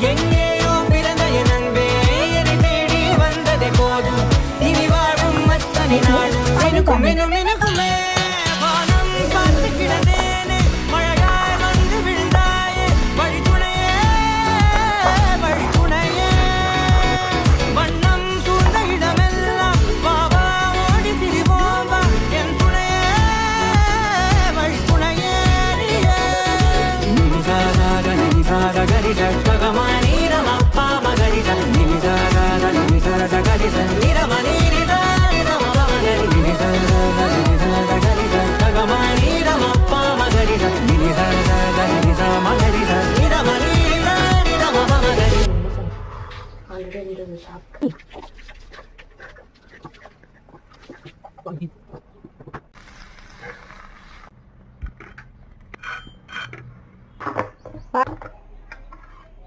எங்கேயோ பிறந்த என் அன்பே என்னை தேடி வந்ததே போதும் இனி வாழும் அத்தனை நாளும் எனக்கும் எனக்குமே வானம் பார்த்து கிடந்தேனே மழையாய் வந்து விழுந்தாயே வழித்துணையே வழித்துணையே வண்ணம் சூழ்ந்த இடமெல்லாம் வாவா ஓடி திரிவோம் வா என் துணையே வழித்துணையே நினிசாக கரிச ககமானி ரமப்பா மகரிச நினிசாக கரிச நிரமணி ஆல்ரெடி சாப்பிட்டு